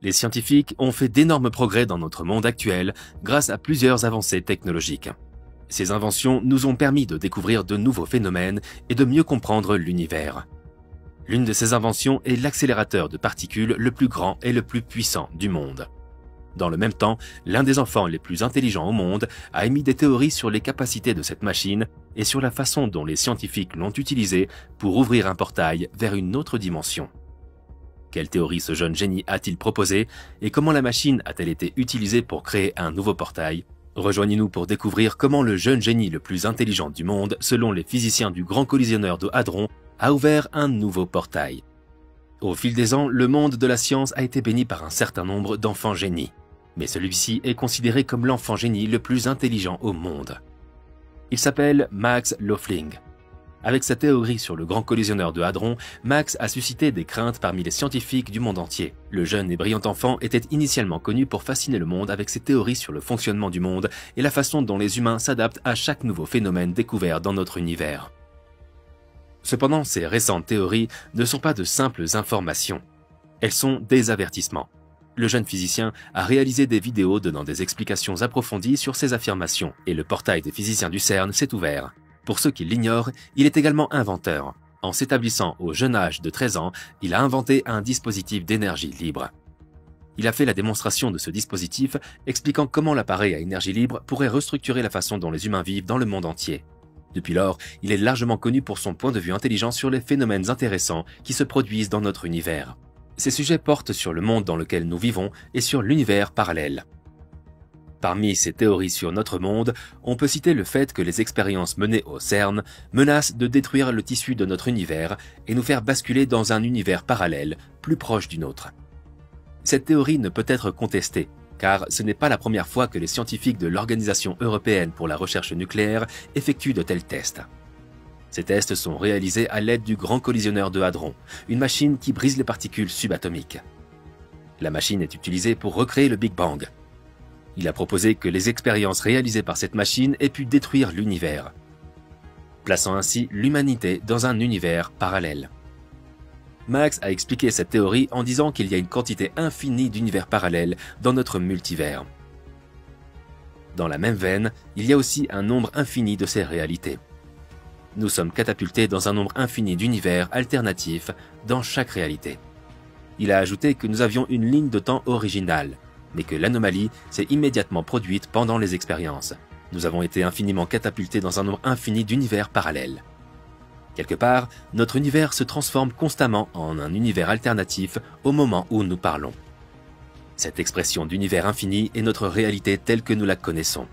Les scientifiques ont fait d'énormes progrès dans notre monde actuel grâce à plusieurs avancées technologiques. Ces inventions nous ont permis de découvrir de nouveaux phénomènes et de mieux comprendre l'univers. L'une de ces inventions est l'accélérateur de particules le plus grand et le plus puissant du monde. Dans le même temps, l'un des enfants les plus intelligents au monde a émis des théories sur les capacités de cette machine et sur la façon dont les scientifiques l'ont utilisée pour ouvrir un portail vers une autre dimension. Quelle théorie ce jeune génie a-t-il proposé et comment la machine a-t-elle été utilisée pour créer un nouveau portail? Rejoignez-nous pour découvrir comment le jeune génie le plus intelligent du monde, selon les physiciens du Grand Collisionneur de Hadron, a ouvert un nouveau portail. Au fil des ans, le monde de la science a été béni par un certain nombre d'enfants génies. Mais celui-ci est considéré comme l'enfant génie le plus intelligent au monde. Il s'appelle Max Loeffling. Avec sa théorie sur le Grand Collisionneur de Hadron, Max a suscité des craintes parmi les scientifiques du monde entier. Le jeune et brillant enfant était initialement connu pour fasciner le monde avec ses théories sur le fonctionnement du monde et la façon dont les humains s'adaptent à chaque nouveau phénomène découvert dans notre univers. Cependant, ces récentes théories ne sont pas de simples informations. Elles sont des avertissements. Le jeune physicien a réalisé des vidéos donnant des explications approfondies sur ces affirmations et le portail des physiciens du CERN s'est ouvert. Pour ceux qui l'ignorent, il est également inventeur. En s'établissant au jeune âge de 13 ans, il a inventé un dispositif d'énergie libre. Il a fait la démonstration de ce dispositif, expliquant comment l'appareil à énergie libre pourrait restructurer la façon dont les humains vivent dans le monde entier. Depuis lors, il est largement connu pour son point de vue intelligent sur les phénomènes intéressants qui se produisent dans notre univers. Ces sujets portent sur le monde dans lequel nous vivons et sur l'univers parallèle. Parmi ces théories sur notre monde, on peut citer le fait que les expériences menées au CERN menacent de détruire le tissu de notre univers et nous faire basculer dans un univers parallèle, plus proche du nôtre. Cette théorie ne peut être contestée, car ce n'est pas la première fois que les scientifiques de l'Organisation européenne pour la recherche nucléaire effectuent de tels tests. Ces tests sont réalisés à l'aide du Grand Collisionneur de Hadron, une machine qui brise les particules subatomiques. La machine est utilisée pour recréer le Big Bang. Il a proposé que les expériences réalisées par cette machine aient pu détruire l'univers, plaçant ainsi l'humanité dans un univers parallèle. Max a expliqué cette théorie en disant qu'il y a une quantité infinie d'univers parallèles dans notre multivers. Dans la même veine, il y a aussi un nombre infini de ces réalités. Nous sommes catapultés dans un nombre infini d'univers alternatifs dans chaque réalité. Il a ajouté que nous avions une ligne de temps originale, mais que l'anomalie s'est immédiatement produite pendant les expériences. Nous avons été infiniment catapultés dans un nombre infini d'univers parallèles. Quelque part, notre univers se transforme constamment en un univers alternatif au moment où nous parlons. Cette expression d'univers infini est notre réalité telle que nous la connaissons.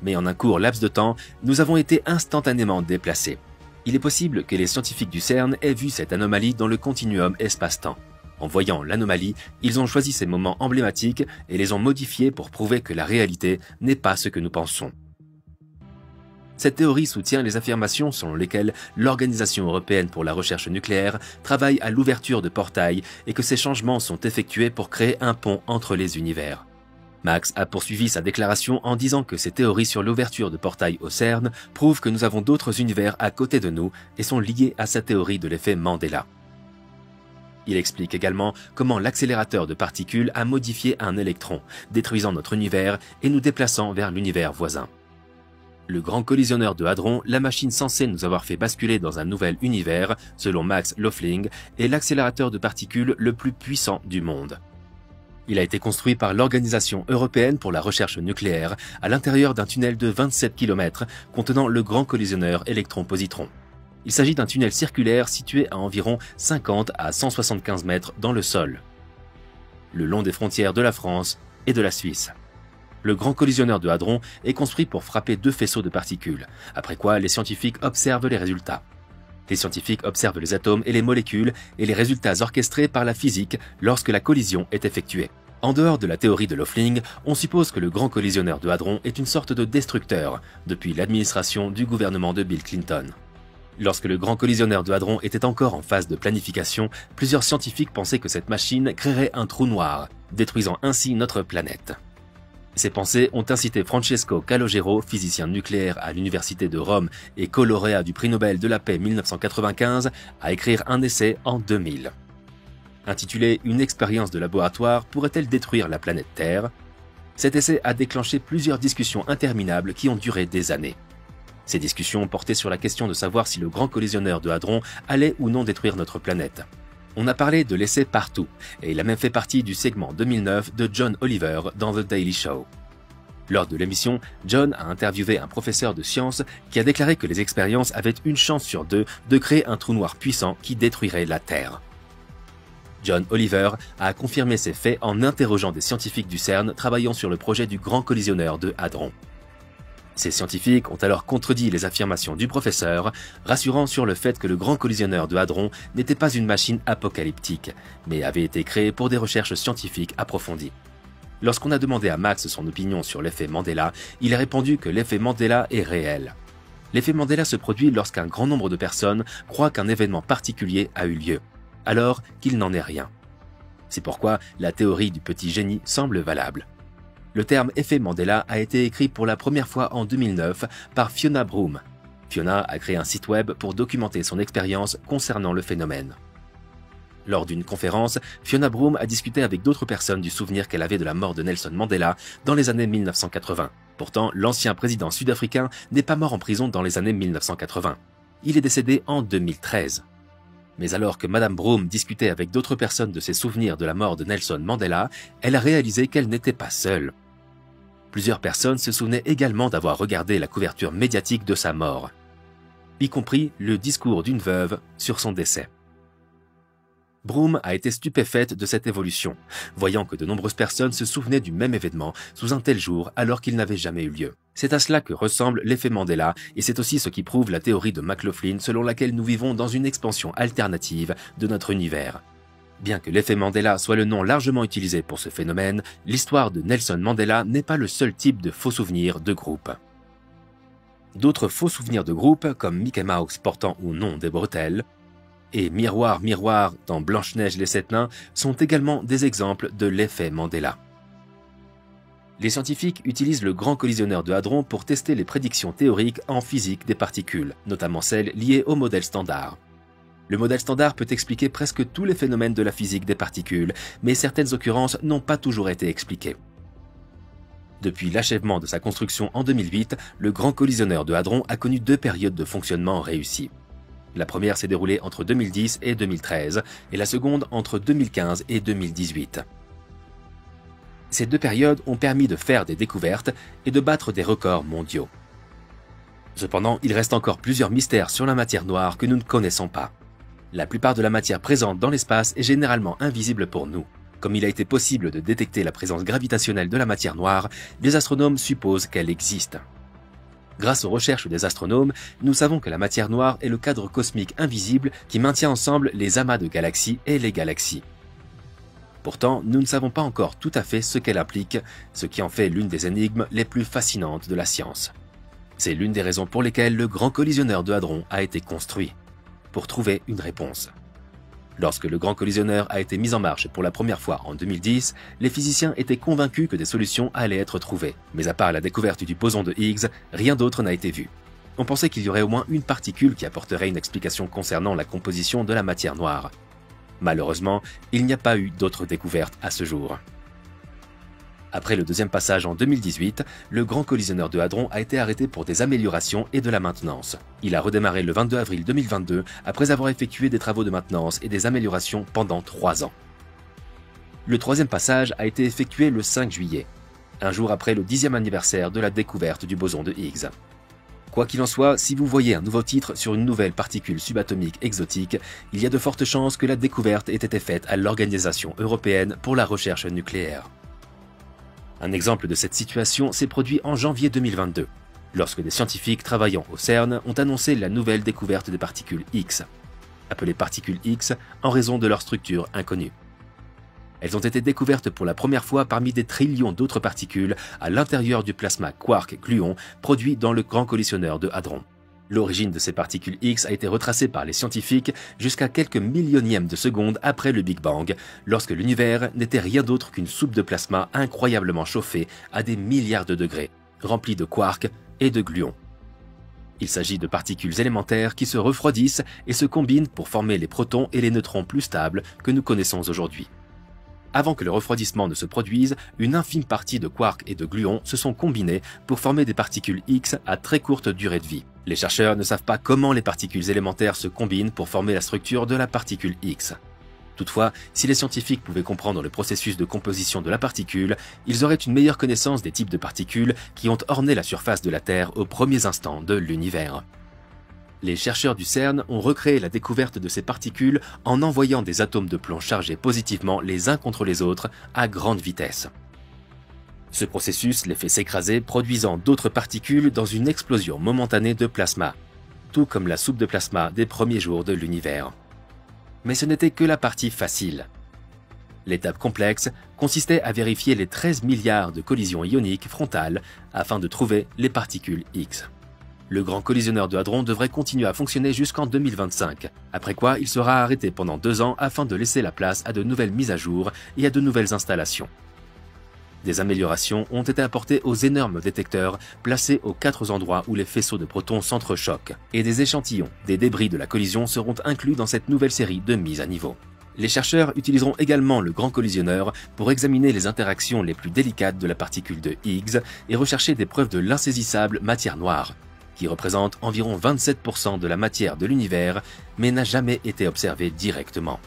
Mais en un court laps de temps, nous avons été instantanément déplacés. Il est possible que les scientifiques du CERN aient vu cette anomalie dans le continuum espace-temps. En voyant l'anomalie, ils ont choisi ces moments emblématiques et les ont modifiés pour prouver que la réalité n'est pas ce que nous pensons. Cette théorie soutient les affirmations selon lesquelles l'Organisation européenne pour la recherche nucléaire travaille à l'ouverture de portails et que ces changements sont effectués pour créer un pont entre les univers. Max a poursuivi sa déclaration en disant que ces théories sur l'ouverture de portails au CERN prouvent que nous avons d'autres univers à côté de nous et sont liées à sa théorie de l'effet Mandela. Il explique également comment l'accélérateur de particules a modifié un électron, détruisant notre univers et nous déplaçant vers l'univers voisin. Le Grand Collisionneur de Hadron, la machine censée nous avoir fait basculer dans un nouvel univers, selon Max Loeffling, est l'accélérateur de particules le plus puissant du monde. Il a été construit par l'Organisation européenne pour la recherche nucléaire à l'intérieur d'un tunnel de 27 km contenant le Grand Collisionneur électron-positron. Il s'agit d'un tunnel circulaire situé à environ 50 à 175 mètres dans le sol, le long des frontières de la France et de la Suisse. Le Grand Collisionneur de Hadron est construit pour frapper deux faisceaux de particules, après quoi les scientifiques observent les résultats. Les scientifiques observent les atomes et les molécules et les résultats orchestrés par la physique lorsque la collision est effectuée. En dehors de la théorie de Loeffling, on suppose que le Grand Collisionneur de Hadron est une sorte de destructeur depuis l'administration du gouvernement de Bill Clinton. Lorsque le Grand Collisionneur de Hadron était encore en phase de planification, plusieurs scientifiques pensaient que cette machine créerait un trou noir, détruisant ainsi notre planète. Ces pensées ont incité Francesco Calogero, physicien nucléaire à l'Université de Rome et co-lauréat du prix Nobel de la paix 1995, à écrire un essai en 2000. Intitulée « Une expérience de laboratoire pourrait-elle détruire la planète Terre ?», cet essai a déclenché plusieurs discussions interminables qui ont duré des années. Ces discussions portaient sur la question de savoir si le grand collisionneur de Hadron allait ou non détruire notre planète. On a parlé de l'essai partout, et il a même fait partie du segment 2009 de John Oliver dans The Daily Show. Lors de l'émission, John a interviewé un professeur de sciences qui a déclaré que les expériences avaient une chance sur deux de créer un trou noir puissant qui détruirait la Terre. John Oliver a confirmé ces faits en interrogeant des scientifiques du CERN travaillant sur le projet du grand collisionneur de Hadron. Ces scientifiques ont alors contredit les affirmations du professeur, rassurant sur le fait que le grand collisionneur de Hadron n'était pas une machine apocalyptique, mais avait été créé pour des recherches scientifiques approfondies. Lorsqu'on a demandé à Max son opinion sur l'effet Mandela, il a répondu que l'effet Mandela est réel. L'effet Mandela se produit lorsqu'un grand nombre de personnes croient qu'un événement particulier a eu lieu, alors qu'il n'en est rien. C'est pourquoi la théorie du petit génie semble valable. Le terme effet Mandela a été écrit pour la première fois en 2009 par Fiona Broome. Fiona a créé un site web pour documenter son expérience concernant le phénomène. Lors d'une conférence, Fiona Broome a discuté avec d'autres personnes du souvenir qu'elle avait de la mort de Nelson Mandela dans les années 1980. Pourtant, l'ancien président sud-africain n'est pas mort en prison dans les années 1980. Il est décédé en 2013. Mais alors que Madame Broome discutait avec d'autres personnes de ses souvenirs de la mort de Nelson Mandela, elle a réalisé qu'elle n'était pas seule. Plusieurs personnes se souvenaient également d'avoir regardé la couverture médiatique de sa mort, y compris le discours d'une veuve sur son décès. Broome a été stupéfaite de cette évolution, voyant que de nombreuses personnes se souvenaient du même événement sous un tel jour alors qu'il n'avait jamais eu lieu. C'est à cela que ressemble l'effet Mandela, et c'est aussi ce qui prouve la théorie de McLaughlin selon laquelle nous vivons dans une expansion alternative de notre univers. Bien que l'effet Mandela soit le nom largement utilisé pour ce phénomène, l'histoire de Nelson Mandela n'est pas le seul type de faux souvenirs de groupe. D'autres faux souvenirs de groupe, comme Mickey Mouse portant ou non des bretelles, et Miroir, miroir dans Blanche-Neige et les Sept Nains sont également des exemples de l'effet Mandela. Les scientifiques utilisent le grand collisionneur de Hadron pour tester les prédictions théoriques en physique des particules, notamment celles liées au modèle standard. Le modèle standard peut expliquer presque tous les phénomènes de la physique des particules, mais certaines occurrences n'ont pas toujours été expliquées. Depuis l'achèvement de sa construction en 2008, le grand collisionneur de Hadron a connu deux périodes de fonctionnement réussies. La première s'est déroulée entre 2010 et 2013, et la seconde entre 2015 et 2018. Ces deux périodes ont permis de faire des découvertes et de battre des records mondiaux. Cependant, il reste encore plusieurs mystères sur la matière noire que nous ne connaissons pas. La plupart de la matière présente dans l'espace est généralement invisible pour nous. Comme il a été possible de détecter la présence gravitationnelle de la matière noire, les astronomes supposent qu'elle existe. Grâce aux recherches des astronomes, nous savons que la matière noire est le cadre cosmique invisible qui maintient ensemble les amas de galaxies et les galaxies. Pourtant, nous ne savons pas encore tout à fait ce qu'elle implique, ce qui en fait l'une des énigmes les plus fascinantes de la science. C'est l'une des raisons pour lesquelles le grand collisionneur de Hadron a été construit, pour trouver une réponse. Lorsque le grand collisionneur a été mis en marche pour la première fois en 2010, les physiciens étaient convaincus que des solutions allaient être trouvées. Mais à part la découverte du boson de Higgs, rien d'autre n'a été vu. On pensait qu'il y aurait au moins une particule qui apporterait une explication concernant la composition de la matière noire. Malheureusement, il n'y a pas eu d'autres découvertes à ce jour. Après le deuxième passage en 2018, le grand collisionneur de Hadron a été arrêté pour des améliorations et de la maintenance. Il a redémarré le 22 avril 2022 après avoir effectué des travaux de maintenance et des améliorations pendant 3 ans. Le troisième passage a été effectué le 5 juillet, un jour après le 10e anniversaire de la découverte du boson de Higgs. Quoi qu'il en soit, si vous voyez un nouveau titre sur une nouvelle particule subatomique exotique, il y a de fortes chances que la découverte ait été faite à l'Organisation européenne pour la recherche nucléaire. Un exemple de cette situation s'est produit en janvier 2022, lorsque des scientifiques travaillant au CERN ont annoncé la nouvelle découverte des particules X, appelées particules X en raison de leur structure inconnue. Elles ont été découvertes pour la première fois parmi des trillions d'autres particules à l'intérieur du plasma quark-gluon produit dans le grand collisionneur de Hadron. L'origine de ces particules X a été retracée par les scientifiques jusqu'à quelques millionièmes de secondes après le Big Bang, lorsque l'univers n'était rien d'autre qu'une soupe de plasma incroyablement chauffée à des milliards de degrés, remplie de quarks et de gluons. Il s'agit de particules élémentaires qui se refroidissent et se combinent pour former les protons et les neutrons plus stables que nous connaissons aujourd'hui. Avant que le refroidissement ne se produise, une infime partie de quarks et de gluons se sont combinés pour former des particules X à très courte durée de vie. Les chercheurs ne savent pas comment les particules élémentaires se combinent pour former la structure de la particule X. Toutefois, si les scientifiques pouvaient comprendre le processus de composition de la particule, ils auraient une meilleure connaissance des types de particules qui ont orné la surface de la Terre aux premiers instants de l'univers. Les chercheurs du CERN ont recréé la découverte de ces particules en envoyant des atomes de plomb chargés positivement les uns contre les autres à grande vitesse. Ce processus les fait s'écraser, produisant d'autres particules dans une explosion momentanée de plasma, tout comme la soupe de plasma des premiers jours de l'univers. Mais ce n'était que la partie facile. L'étape complexe consistait à vérifier les 13 milliards de collisions ioniques frontales afin de trouver les particules X. Le grand collisionneur de hadrons devrait continuer à fonctionner jusqu'en 2025, après quoi il sera arrêté pendant 2 ans afin de laisser la place à de nouvelles mises à jour et à de nouvelles installations. Des améliorations ont été apportées aux énormes détecteurs placés aux 4 endroits où les faisceaux de protons s'entrechoquent, et des échantillons des débris de la collision seront inclus dans cette nouvelle série de mises à niveau. Les chercheurs utiliseront également le grand collisionneur pour examiner les interactions les plus délicates de la particule de Higgs et rechercher des preuves de l'insaisissable matière noire, qui représente environ 27% de la matière de l'univers, mais n'a jamais été observée directement.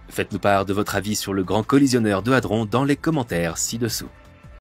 Faites-nous part de votre avis sur le grand collisionneur de hadrons dans les commentaires ci-dessous.